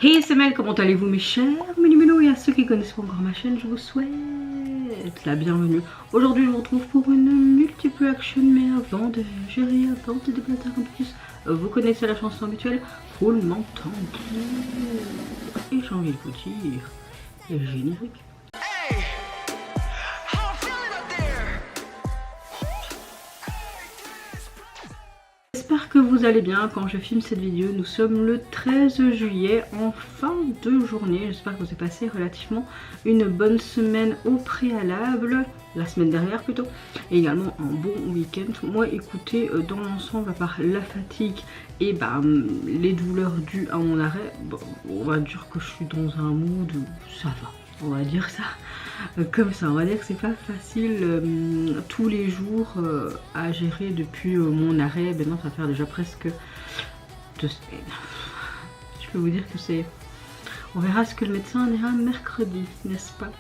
Hey c'est Mel, comment allez-vous mes chers Mélimélo, et à ceux qui connaissent pas encore ma chaîne, je vous souhaite la bienvenue. Aujourd'hui je vous retrouve pour une multiple action, mais avant de gérer, avant de déplacer un peu plus, vous connaissez la chanson habituelle, faut m'entendre. Et j'ai envie de vous dire, générique. J'espère que vous allez bien quand je filme cette vidéo. Nous sommes le 13 juillet en fin de journée. J'espère que vous avez passé relativement une bonne semaine au préalable, la semaine dernière plutôt, et également un bon week-end. Moi écoutez, dans l'ensemble, à part la fatigue et les douleurs dues à mon arrêt, on va dire que je suis dans un mood où ça va. On va dire ça comme ça, on va dire que c'est pas facile tous les jours à gérer depuis mon arrêt. Maintenant ça va faire déjà presque 2 semaines. Je peux vous dire que c'est... On verra ce que le médecin dira mercredi, n'est-ce pas?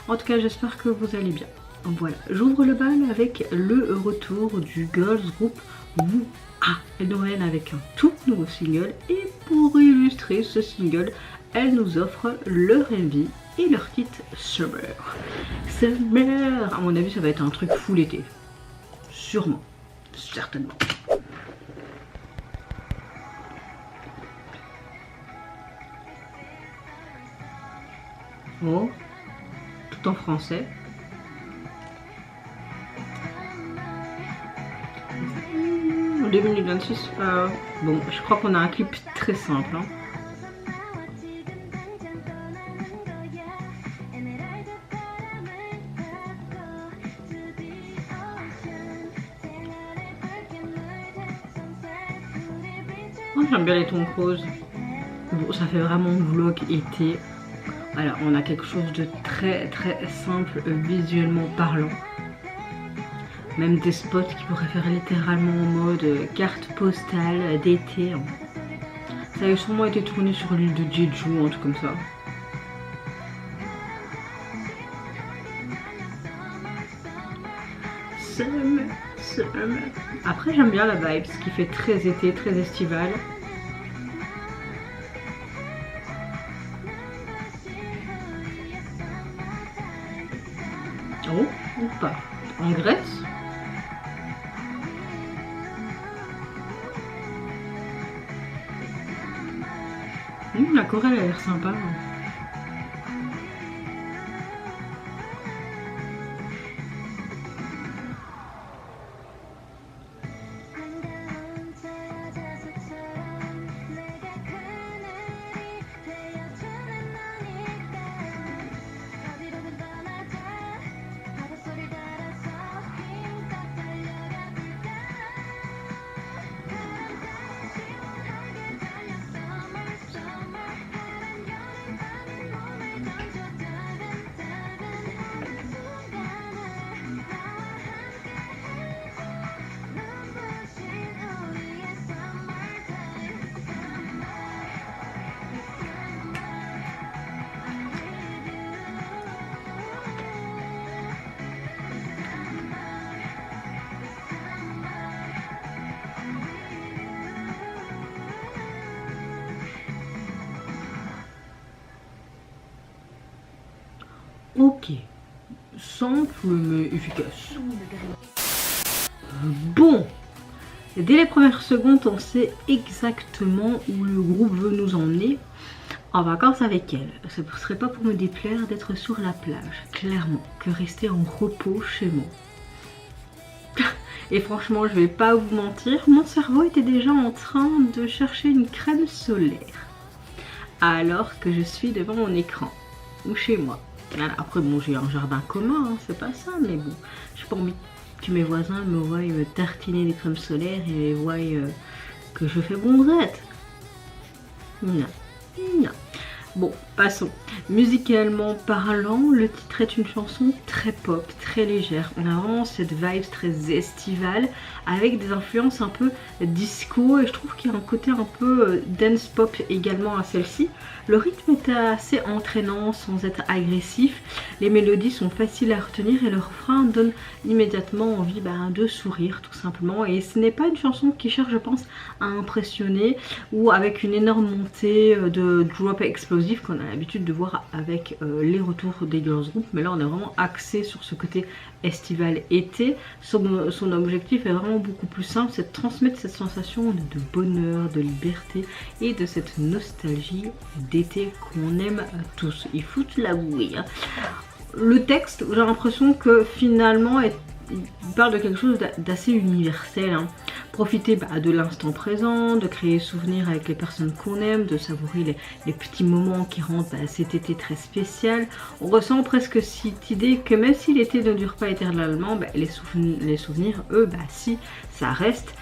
En tout cas j'espère que vous allez bien. Voilà, j'ouvre le bal avec le retour du girls group Woo-Ah. Elle nous reviennent avec un tout nouveau single, et pour illustrer ce single, elle nous offre leur MV et leur titre Summer. Summer, à mon avis ça va être un truc full été. Sûrement, certainement. Oh, tout en français. En 2 minutes 26, bon, je crois qu'on a un clip très simple. Hein. Oh, j'aime bien les tons roses. Bon, ça fait vraiment vlog été. Voilà, on a quelque chose de très simple visuellement parlant. Même des spots qui pourraient faire littéralement en mode carte postale d'été. Hein. Ça a sûrement été tourné sur l'île de Jeju, un truc comme ça. Après j'aime bien la vibe, ce qui fait très été, très estival. Oh, ou pas. En Grèce. La Corée elle a l'air sympa. Ok, simple mais efficace. Bon, dès les premières secondes, on sait exactement où le groupe veut nous emmener. En vacances avec elle. Ce ne serait pas pour me déplaire d'être sur la plage, clairement, que rester en repos chez moi. Et franchement, je vais pas vous mentir, mon cerveau était déjà en train de chercher une crème solaire. Alors que je suis devant mon écran, ou chez moi. Après bon, j'ai un jardin commun, hein, c'est pas ça, mais bon, j'ai pas envie que mes voisins me voient me tartiner des crèmes solaires et voient que je fais bronzette. Non, non. Bon, passons. Musicalement parlant, le titre est une chanson très pop, très légère. On a vraiment cette vibe très estivale avec des influences un peu disco et je trouve qu'il y a un côté un peu dance pop également à celle-ci. Le rythme est assez entraînant sans être agressif. Les mélodies sont faciles à retenir et le refrain donne immédiatement envie de sourire tout simplement. Et ce n'est pas une chanson qui cherche, je pense, à impressionner ou avec une énorme montée de drop explosif qu'on a l'habitude de voir avec les retours des girls group, mais là on est vraiment axé sur ce côté estival été. Son objectif est vraiment beaucoup plus simple, c'est de transmettre cette sensation de bonheur, de liberté et de cette nostalgie d'été qu'on aime tous, il faut l'avouer. Le texte, j'ai l'impression que finalement il parle de quelque chose d'assez universel. Profiter de l'instant présent, de créer souvenirs avec les personnes qu'on aime, de savourer les petits moments qui rendent cet été très spécial. On ressent presque cette idée que même si l'été ne dure pas éternellement, les souvenirs, eux, si, ça reste.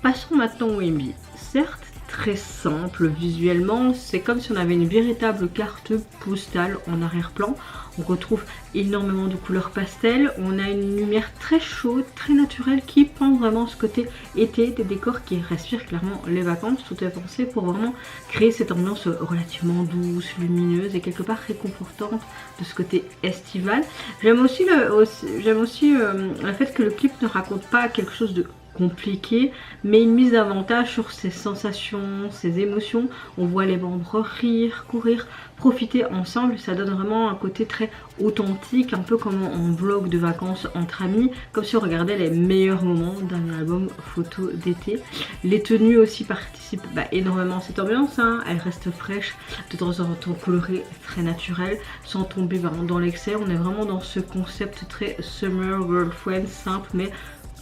Passons maintenant au MV. Certes, très simple visuellement, c'est comme si on avait une véritable carte postale en arrière-plan. On retrouve énormément de couleurs pastel, on a une lumière très chaude, très naturelle qui prend vraiment ce côté été, des décors qui respirent clairement les vacances. Tout est pensé pour vraiment créer cette ambiance relativement douce, lumineuse et quelque part réconfortante de ce côté estival. J'aime aussi le fait que le clip ne raconte pas quelque chose de compliqué, mais une mise davantage sur ses sensations, ses émotions. On voit les membres rire, courir, profiter ensemble, ça donne vraiment un côté très authentique, un peu comme en vlog de vacances entre amis, comme si on regardait les meilleurs moments d'un album photo d'été. Les tenues aussi participent énormément à cette ambiance, elles restent fraîches, de temps en temps colorées, très naturelles, sans tomber dans l'excès. On est vraiment dans ce concept très summer girlfriend, simple mais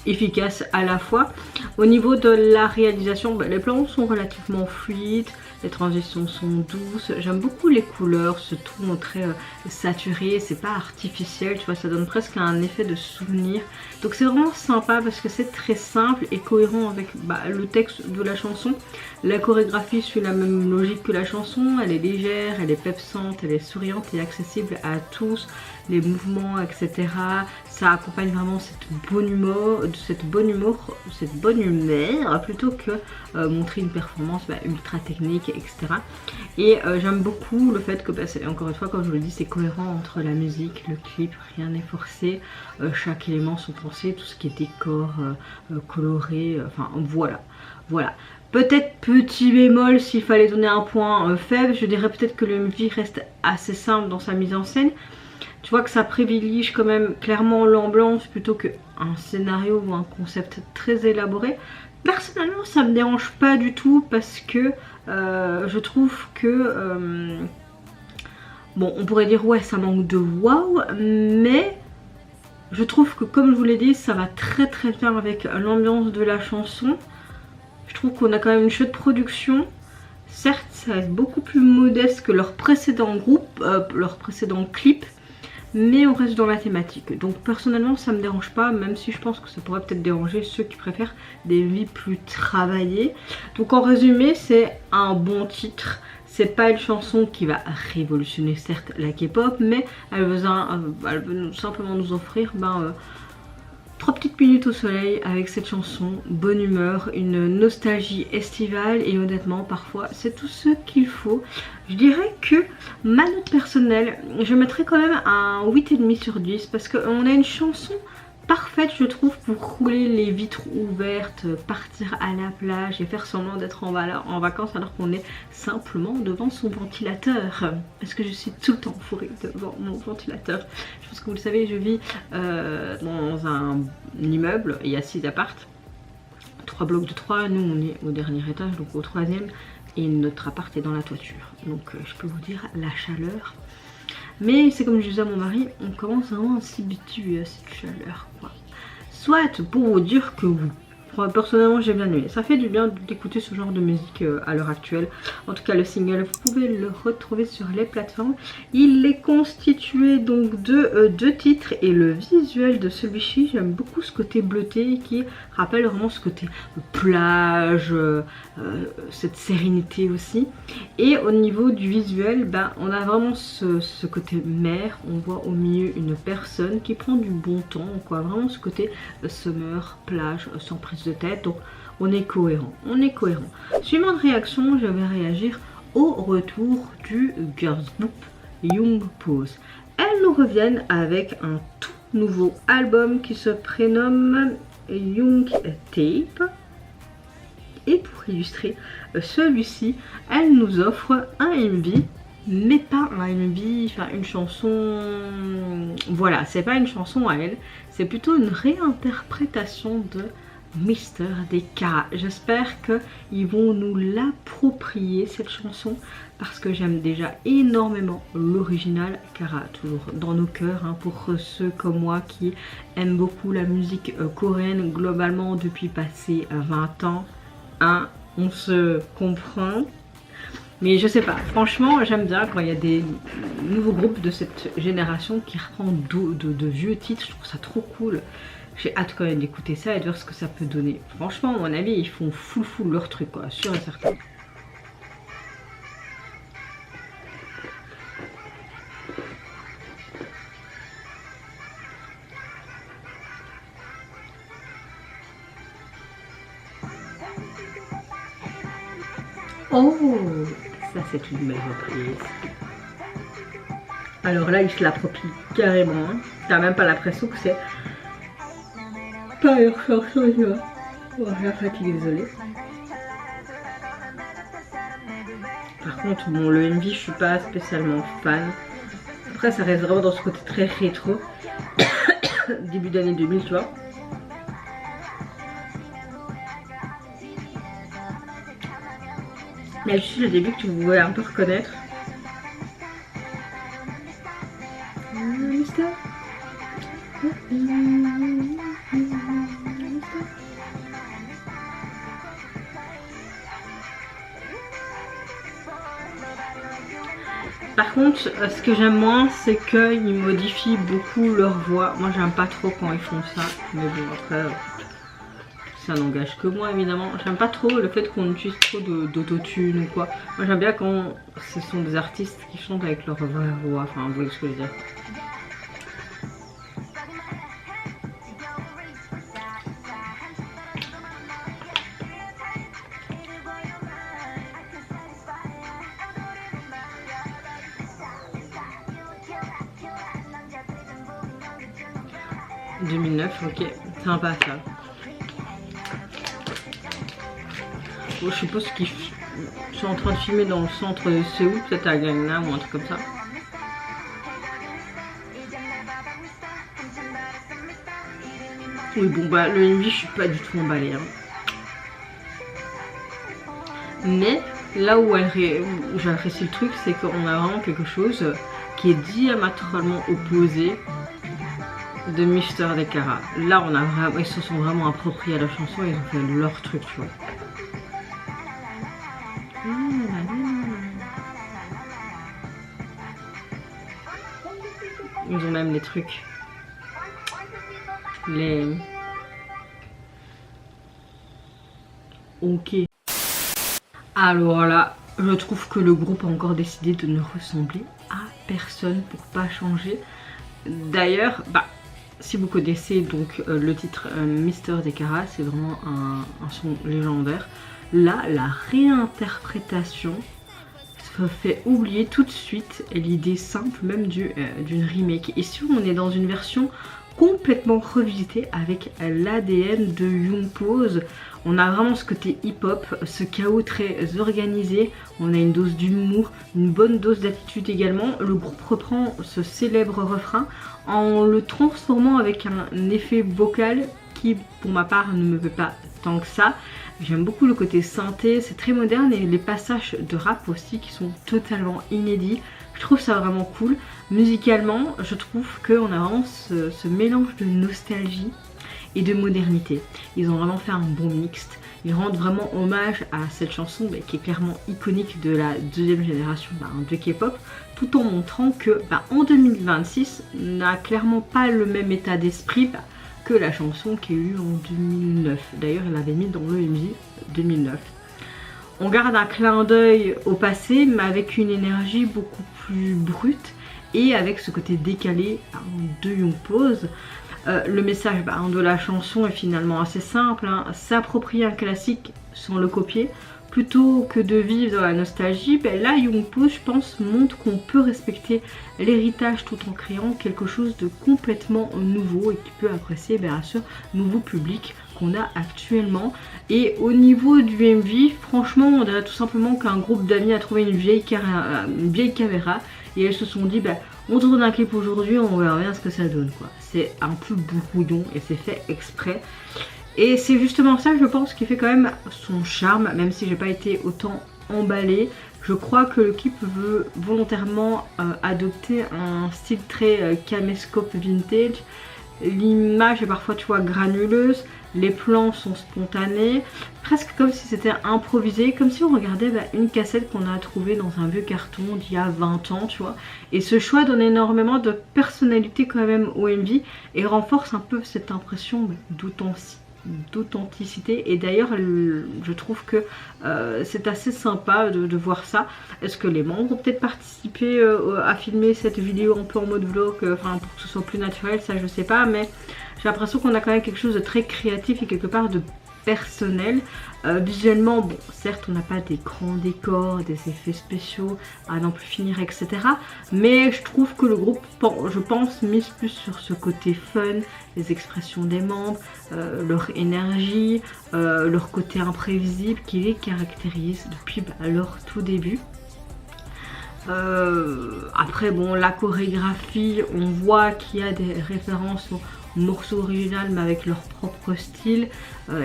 efficace à la fois. Au niveau de la réalisation, les plans sont relativement fluides, les transitions sont douces, j'aime beaucoup les couleurs, ce ton très saturé, c'est pas artificiel, tu vois, ça donne presque un effet de souvenir, donc c'est vraiment sympa parce que c'est très simple et cohérent avec le texte de la chanson. La chorégraphie suit la même logique que la chanson, elle est légère, elle est pepsante, elle est souriante et accessible à tous, les mouvements, etc. Ça accompagne vraiment cette bonne humeur, plutôt que montrer une performance ultra technique, etc. Et j'aime beaucoup le fait que, encore une fois, comme je vous le dis, c'est cohérent entre la musique, le clip, rien n'est forcé, chaque élément sont pensés, tout ce qui est décor, coloré, enfin voilà. Peut-être petit bémol s'il fallait donner un point faible, je dirais peut-être que le MV reste assez simple dans sa mise en scène. Tu vois que ça privilégie quand même clairement l'ambiance plutôt qu'un scénario ou un concept très élaboré. Personnellement, ça me dérange pas du tout parce que je trouve que bon, on pourrait dire ouais, ça manque de waouh, mais je trouve que, comme je vous l'ai dit, ça va très bien avec l'ambiance de la chanson. Je trouve qu'on a quand même une chouette production. Certes, ça reste beaucoup plus modeste que leur précédent groupe, leur précédent clip, mais on reste dans la thématique. Donc personnellement, ça me dérange pas, même si je pense que ça pourrait peut-être déranger ceux qui préfèrent des vies plus travaillées. Donc en résumé, c'est un bon titre. C'est pas une chanson qui va révolutionner certes la K-pop, mais elle veut simplement nous offrir 3 petites minutes au soleil avec cette chanson, bonne humeur, une nostalgie estivale et honnêtement parfois c'est tout ce qu'il faut. Je dirais que ma note personnelle, je mettrais quand même un 8,5 sur 10 parce qu'on a une chanson parfaite je trouve pour rouler les vitres ouvertes, partir à la plage et faire semblant d'être en vacances alors qu'on est simplement devant son ventilateur. Parce que je suis tout le temps fourrée devant mon ventilateur. Je pense que vous le savez, je vis dans un immeuble, il y a 6 appartes, 3 blocs de 3, nous on est au dernier étage, donc au 3e, et notre appart est dans la toiture. Donc je peux vous dire la chaleur. Mais c'est comme je disais à mon mari, on commence vraiment à s'habituer à cette chaleur quoi. Soit pour vous dire que oui, Personnellement j'ai bien aimé, ça fait du bien d'écouter ce genre de musique à l'heure actuelle. En tout cas le single vous pouvez le retrouver sur les plateformes. Il est constitué donc de deux titres et le visuel de celui-ci, j'aime beaucoup ce côté bleuté qui rappelle vraiment ce côté plage, cette sérénité aussi. Et au niveau du visuel, ben, on a vraiment ce côté mer, on voit au milieu une personne qui prend du bon temps, quoi, vraiment ce côté summer, plage, sans prise de tête, donc on est cohérent, Suivant de réaction, je vais réagir au retour du girls group Young Pose. Elles nous reviennent avec un tout nouveau album qui se prénomme Young Tape. Et pour illustrer celui-ci, elle nous offre un MV, mais pas un MV, enfin une chanson, voilà, c'est pas une chanson à elle, c'est plutôt une réinterprétation de Mister des Cara. J'espère qu'ils vont nous l'approprier cette chanson parce que j'aime déjà énormément l'original. Cara toujours dans nos cœurs, hein, pour ceux comme moi qui aiment beaucoup la musique coréenne globalement depuis passé 20 ans, hein, on se comprend. Mais je sais pas, franchement j'aime bien quand il y a des nouveaux groupes de cette génération qui reprennent de vieux titres, je trouve ça trop cool. J'ai hâte quand même d'écouter ça et de voir ce que ça peut donner. Franchement, à mon avis, ils font full leur truc, quoi, sûr et certain. Oh, ça c'est une belle reprise. Alors là, il se l'approprie carrément. Hein. T'as même pas l'impression que c'est pas leur chanson, tu vois. Oh, la fatigue, désolée. Par contre, bon, le MV, je suis pas spécialement fan. Après, ça reste vraiment dans ce côté très rétro. Début d'année 2000, tu vois. Mais juste le début que tu voulais un peu reconnaître. Par contre, ce que j'aime moins, c'est qu'ils modifient beaucoup leur voix. Moi, j'aime pas trop quand ils font ça. Mais bon, après, ça n'engage que moi, évidemment. J'aime pas trop le fait qu'on utilise trop d'autotune ou quoi. Moi, j'aime bien quand ce sont des artistes qui chantent avec leur vraie voix. Enfin, vous voyez ce que je veux dire. « 2009, ok, sympa ça. » Bon, je suppose qu'ils sont en train de filmer dans le centre de Séoul, peut-être à Gangnam ou un truc comme ça. Oui, bon bah le MV, je suis pas du tout emballée. Hein. Mais là où j'apprécie le truc, c'est qu'on a vraiment quelque chose qui est diamétralement opposé de Mister des Cara. Là, on a vraiment, ils se sont vraiment appropriés à la chanson, ils ont fait leur truc, tu vois. Ils ont même les trucs. Ok. Alors là, je trouve que le groupe a encore décidé de ne ressembler à personne pour pas changer. D'ailleurs, bah, si vous connaissez donc le titre Mister des Cara, c'est vraiment un son légendaire. Là, la réinterprétation fait oublier tout de suite l'idée simple même d'une remake. Ici, on est dans une version complètement revisitée avec l'ADN de Young Pose. On a vraiment ce côté hip-hop, ce chaos très organisé. On a une dose d'humour, une bonne dose d'attitude également. Le groupe reprend ce célèbre refrain en le transformant avec un effet vocal qui, pour ma part, ne me plaît pas tant que ça. J'aime beaucoup le côté synthé, c'est très moderne, et les passages de rap aussi qui sont totalement inédits. Je trouve ça vraiment cool. Musicalement, je trouve qu'on a vraiment ce mélange de nostalgie et de modernité. Ils ont vraiment fait un bon mixte. Ils rendent vraiment hommage à cette chanson qui est clairement iconique de la deuxième génération de K-pop, tout en montrant que en 2026 n'a clairement pas le même état d'esprit que la chanson qui est eue en 2009. D'ailleurs, elle l'avait mis dans le MV 2009. On garde un clin d'œil au passé, mais avec une énergie beaucoup plus brute et avec ce côté décalé de Young Pose. Le message de la chanson est finalement assez simple, s'approprier un classique sans le copier, plutôt que de vivre dans la nostalgie. Là, Young Pose, je pense, montre qu'on peut respecter l'héritage tout en créant quelque chose de complètement nouveau et qui peut apprécier à ce nouveau public qu'on a actuellement. Et au niveau du MV, franchement, on dirait tout simplement qu'un groupe d'amis a trouvé une vieille caméra et elles se sont dit on tourne un clip aujourd'hui, on verra bien ce que ça donne quoi. C'est un peu brouillon et c'est fait exprès. Et c'est justement ça, je pense, qui fait quand même son charme, même si j'ai pas été autant emballée. Je crois que le clip veut volontairement adopter un style très caméscope vintage. L'image est parfois, tu vois, granuleuse. Les plans sont spontanés, presque comme si c'était improvisé, comme si on regardait une cassette qu'on a trouvée dans un vieux carton d'il y a 20 ans, tu vois. Et ce choix donne énormément de personnalité quand même au MV et renforce un peu cette impression d'authenticité. Et d'ailleurs, je trouve que c'est assez sympa de voir ça. Est-ce que les membres ont peut-être participé à filmer cette vidéo un peu en mode vlog, pour que ce soit plus naturel, ça je sais pas, mais j'ai l'impression qu'on a quand même quelque chose de très créatif et quelque part de personnel. Visuellement, bon, certes on n'a pas des grands décors, des effets spéciaux à n'en plus finir, etc. Mais je trouve que le groupe, je pense, mise plus sur ce côté fun, les expressions des membres, leur énergie, leur côté imprévisible qui les caractérise depuis leur tout début. Après bon, la chorégraphie, on voit qu'il y a des références au morceau original mais avec leur propre style.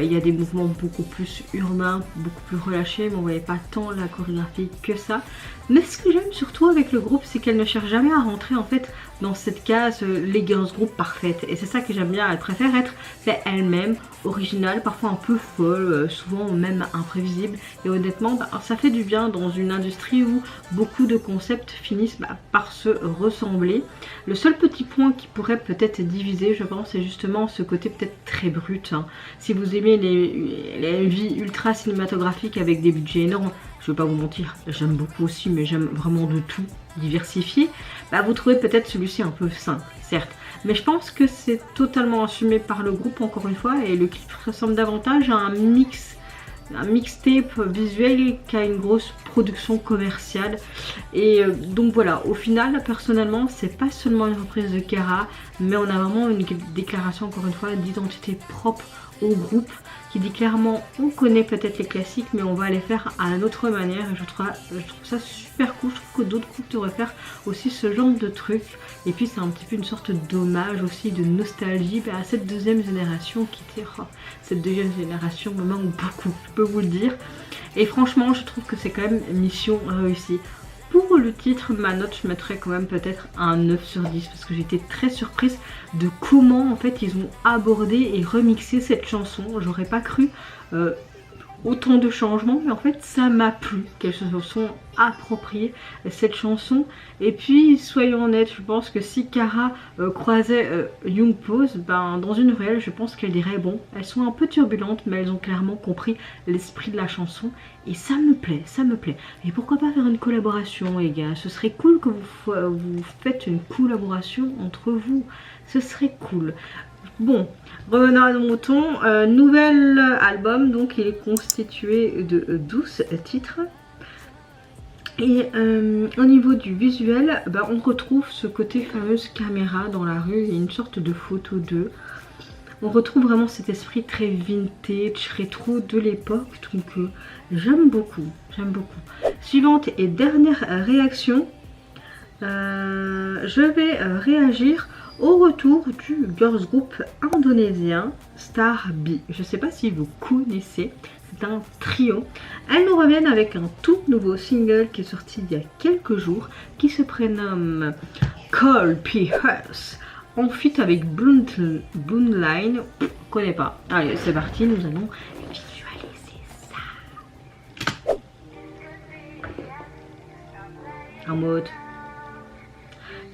Il y a des mouvements beaucoup plus urbains, beaucoup plus relâchés, mais on voyait pas tant la chorégraphie que ça. Mais ce que j'aime surtout avec le groupe, c'est qu'elle ne cherche jamais à rentrer en fait dans cette case les girls group parfaite. Et c'est ça que j'aime bien, elle préfère être elle-même, originale, parfois un peu folle, souvent même imprévisible. Et honnêtement, ça fait du bien dans une industrie où beaucoup de concepts finissent par se ressembler. Le seul petit point qui pourrait peut-être diviser, je pense, c'est justement ce côté peut-être très brut. Si vous aimez les MV ultra cinématographiques avec des budgets énormes, je vais pas vous mentir, j'aime beaucoup aussi, mais j'aime vraiment de tout diversifié. Vous trouvez peut-être celui-ci un peu simple, certes, mais je pense que c'est totalement assumé par le groupe encore une fois, et le clip ressemble davantage à un mixtape visuel qui a une grosse production commerciale. Et donc voilà, au final, personnellement, c'est pas seulement une reprise de Kara, mais on a vraiment une déclaration encore une fois d'identité propre au groupe, qui dit clairement on connaît peut-être les classiques mais on va les faire à notre manière. Et je trouve ça super cool. Je trouve que d'autres groupes devraient faire aussi ce genre de truc. Et puis c'est un petit peu une sorte d'hommage aussi, de nostalgie à cette deuxième génération qui était cette deuxième génération me manque beaucoup, je peux vous le dire. Et franchement je trouve que c'est quand même mission réussie. Pour le titre, ma note, je mettrais quand même peut-être un 9 sur 10 parce que j'étais très surprise de comment en fait ils ont abordé et remixé cette chanson. J'aurais pas cru autant de changements, mais en fait ça m'a plu qu'elles se sont appropriées cette chanson. Et puis soyons honnêtes, je pense que si Kara croisait Young Pose dans une ruelle, je pense qu'elle dirait bon, elles sont un peu turbulentes mais elles ont clairement compris l'esprit de la chanson et ça me plaît, ça me plaît. Et pourquoi pas faire une collaboration les gars, ce serait cool que vous faites une collaboration entre vous, ce serait cool. Bon, revenons à nos moutons. Nouvel album, donc il est constitué de 12 titres. Et au niveau du visuel, on retrouve ce côté fameuse caméra dans la rue et une sorte de photo d'eux. On retrouve vraiment cet esprit très vintage, rétro de l'époque. Donc j'aime beaucoup, j'aime beaucoup. Suivante et dernière réaction. Je vais réagir au retour du girls group indonésien Star B. Je ne sais pas si vous connaissez, c'est un trio. Elles nous reviennent avec un tout nouveau single qui est sorti il y a quelques jours, qui se prénomme Call P Hearth, en feat avec Blue Line. connais pas. Allez, c'est parti, nous allons visualiser ça. En mode...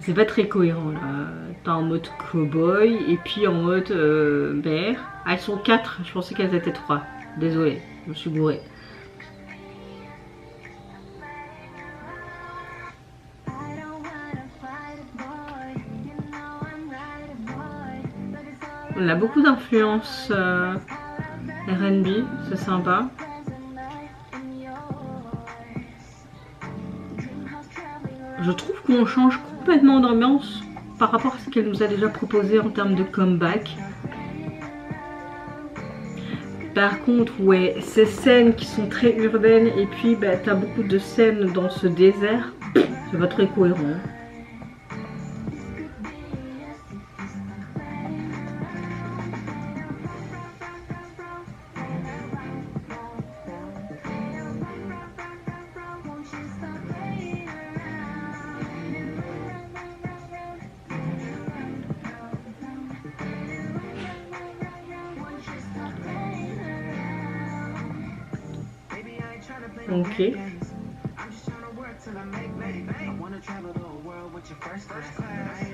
C'est pas très cohérent là. T'as en mode cowboy et puis en mode bear. Ah, elles sont 4, je pensais qu'elles étaient 3. Désolée, je me suis bourrée. On a beaucoup d'influence R&B, c'est sympa. Je trouve qu'on change complètement d'ambiance par rapport à ce qu'elle nous a déjà proposé en termes de comeback. Par contre, ouais, ces scènes qui sont très urbaines et puis bah, t'as beaucoup de scènes dans ce désert, c'est pas très cohérent. Ok.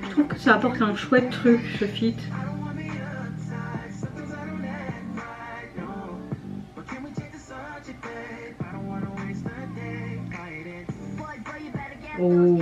Je trouve que ça apporte un chouette truc, ce feat. Oh.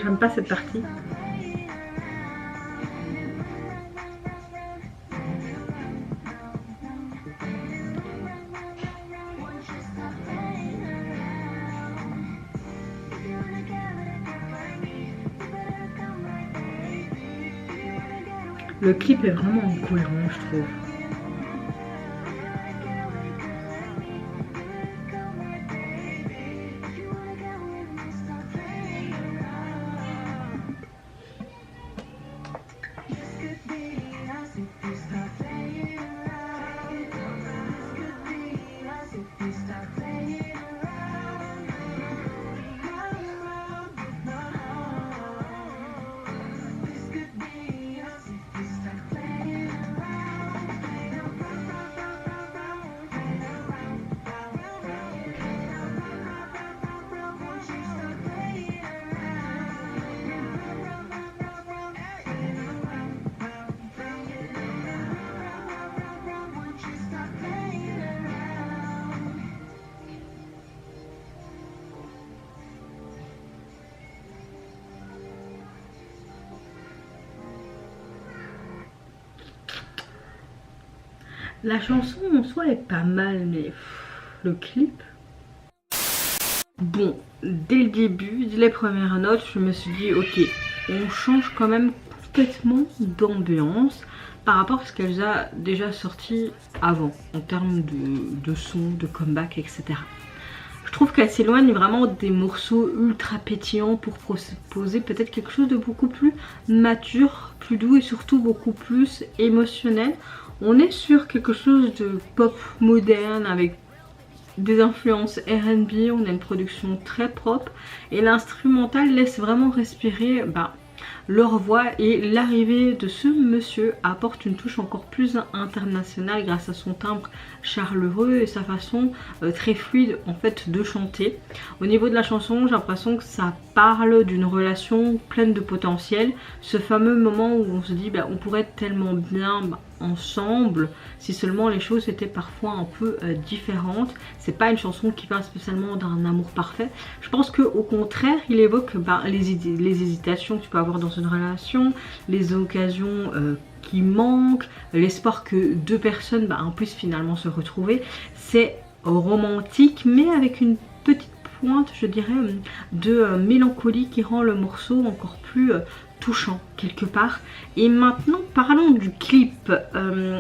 J'aime pas cette partie. Le clip est vraiment incohérent, je trouve. La chanson en soi est pas mal, mais le clip... Bon, dès le début, dès les premières notes, je me suis dit, ok, on change quand même complètement d'ambiance par rapport à ce qu'elle a déjà sorti avant, en termes de son, de comeback, etc. Je trouve qu'elle s'éloigne vraiment des morceaux ultra pétillants pour proposer peut-être quelque chose de beaucoup plus mature, plus doux et surtout beaucoup plus émotionnel. On est sur quelque chose de pop moderne avec des influences R&B, on a une production très propre et l'instrumental laisse vraiment respirer leur voix et l'arrivée de ce monsieur apporte une touche encore plus internationale grâce à son timbre chaleureux et sa façon très fluide en fait de chanter. Au niveau de la chanson, j'ai l'impression que ça parle d'une relation pleine de potentiel, ce fameux moment où on se dit on pourrait être tellement bien ensemble si seulement les choses étaient parfois un peu différentes. C'est pas une chanson qui parle spécialement d'un amour parfait. Je pense que au contraire il évoque les hésitations que tu peux avoir dans une relation, les occasions qui manquent, l'espoir que deux personnes puissent finalement se retrouver. C'est romantique mais avec une petite pointe, je dirais, de mélancolie qui rend le morceau encore plus touchant quelque part. Et maintenant parlons du clip.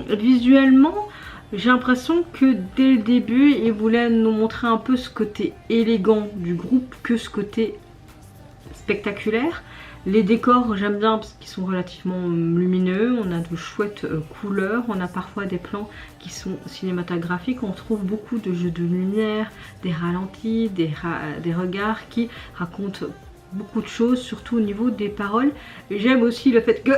Visuellement, j'ai l'impression que dès le début il voulait nous montrer un peu ce côté élégant du groupe que ce côté spectaculaire. Les décors j'aime bien parce qu'ils sont relativement lumineux, on a de chouettes couleurs, on a parfois des plans qui sont cinématographiques, on trouve beaucoup de jeux de lumière, des ralentis, des regards qui racontent beaucoup de choses, surtout au niveau des paroles. J'aime aussi le fait que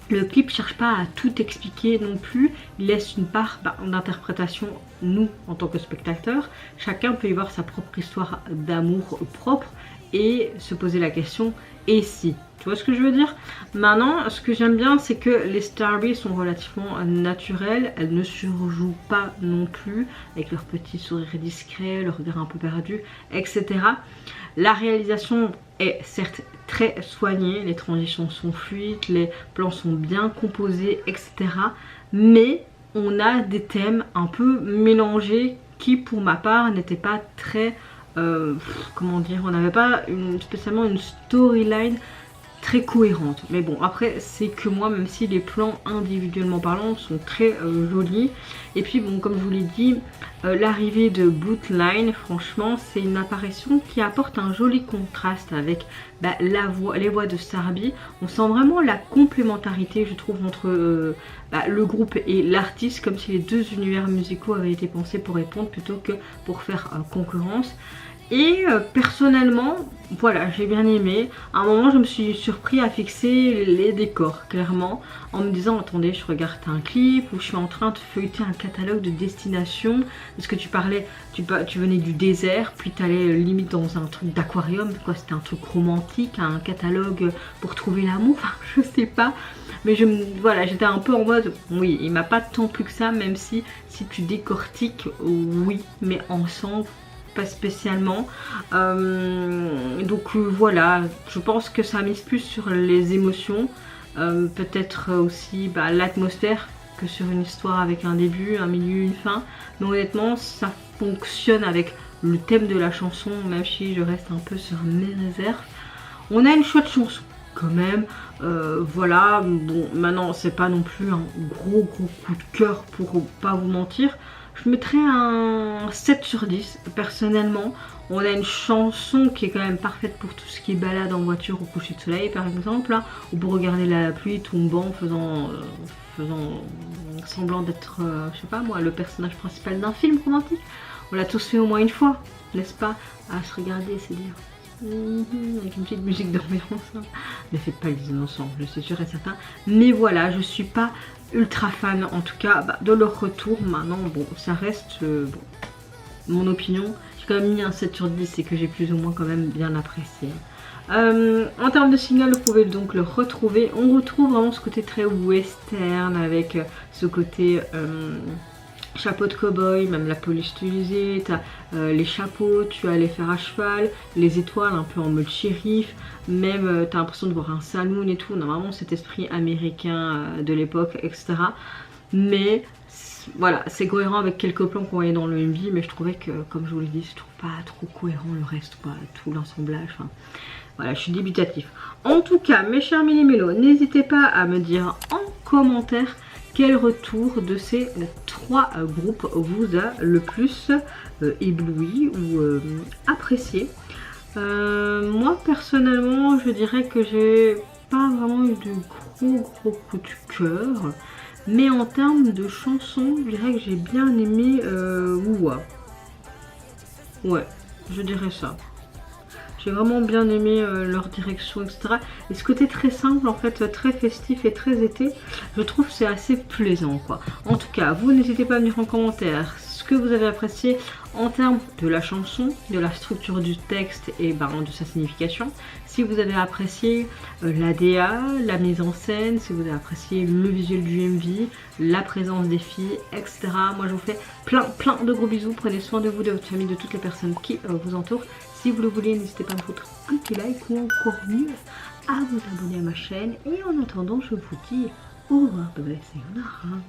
le clip cherche pas à tout expliquer non plus, il laisse une part d'interprétation, nous en tant que spectateurs. Chacun peut y voir sa propre histoire d'amour propre et se poser la question et si, tu vois ce que je veux dire. Maintenant ce que j'aime bien c'est que les Starbee sont relativement naturelles, elles ne surjouent pas non plus avec leur petit sourire discret, leur regard un peu perdu, etc. La réalisation est certes très soignée, les transitions sont fluides, les plans sont bien composés, etc. Mais on a des thèmes un peu mélangés qui pour ma part n'étaient pas très comment dire, on n'avait pas spécialement une storyline très cohérente. Mais bon, après c'est que moi, même si les plans individuellement parlant sont très jolis. Et puis bon, comme je vous l'ai dit, l'arrivée de Bootline, franchement c'est une apparition qui apporte un joli contraste avec les voix de Starbee. On sent vraiment la complémentarité, je trouve, entre le groupe et l'artiste, comme si les deux univers musicaux avaient été pensés pour répondre plutôt que pour faire concurrence. Et personnellement, voilà, j'ai bien aimé. À un moment je me suis surpris à fixer les décors clairement, en me disant attendez, je regarde un clip ou je suis en train de feuilleter un catalogue de destination, parce que tu parlais, tu venais du désert, puis tu allais limite dans un truc d'aquarium, quoi, c'était un truc romantique, un catalogue pour trouver l'amour, enfin je sais pas. Mais voilà, j'étais un peu en mode, oui, il m'a pas tant plu que ça, même si tu décortiques, oui, mais ensemble pas spécialement. Donc voilà, je pense que ça mise plus sur les émotions, peut-être aussi l'atmosphère, que sur une histoire avec un début, un milieu, une fin. Mais honnêtement ça fonctionne avec le thème de la chanson, même si je reste un peu sur mes réserves. On a une chouette chanson quand même, voilà. Bon, maintenant c'est pas non plus un gros coup de cœur pour pas vous mentir. Je mettrais un 7 sur 10 personnellement. On a une chanson qui est quand même parfaite pour tout ce qui est balade en voiture au coucher de soleil par exemple, là, ou pour regarder la pluie tombant, faisant semblant d'être, je sais pas moi, le personnage principal d'un film romantique. On l'a tous fait au moins une fois, n'est-ce pas? À se regarder, c'est dire. Avec une petite musique d'ambiance, hein. Ne faites pas les innocents, je suis sûre et certain. Mais voilà, je suis pas ultra fan en tout cas de leur retour. Maintenant bon, ça reste bon, mon opinion. J'ai quand même mis un 7 sur 10 et que j'ai plus ou moins quand même bien apprécié. En termes de single, vous pouvez donc le retrouver. On retrouve vraiment ce côté très western avec ce côté chapeau de cow-boy, même la police utilisée, tu as les chapeaux, tu as les fers à cheval, les étoiles un peu en mode shérif, même tu as l'impression de voir un saloon et tout, on a vraiment cet esprit américain de l'époque, etc. Mais voilà, c'est cohérent avec quelques plans qu'on voyait dans le MV, mais je trouvais que, comme je vous l'ai dit, je trouve pas trop cohérent le reste, quoi, tout l'assemblage, enfin, voilà, je suis débutatif. En tout cas, mes chers Méli-Mélo, n'hésitez pas à me dire en commentaire quel retour de ces trois groupes vous a le plus ébloui ou apprécié. Moi personnellement je dirais que j'ai pas vraiment eu de gros coups de cœur, mais en termes de chansons je dirais que j'ai bien aimé Woowa. Ouais, je dirais ça. J'ai vraiment bien aimé leur direction, etc. Et ce côté très simple, en fait, très festif et très été, je trouve que c'est assez plaisant, quoi. En tout cas, vous n'hésitez pas à me dire en commentaire ce que vous avez apprécié en termes de la chanson, de la structure du texte et de sa signification. Si vous avez apprécié l'ADA, la mise en scène, si vous avez apprécié le visuel du MV, la présence des filles, etc. Moi, je vous fais plein de gros bisous. Prenez soin de vous, de votre famille, de toutes les personnes qui vous entourent. Si vous le voulez, n'hésitez pas à me foutre un petit like ou encore mieux à vous abonner à ma chaîne. Et en attendant, je vous dis au revoir, bye bye, sayonara.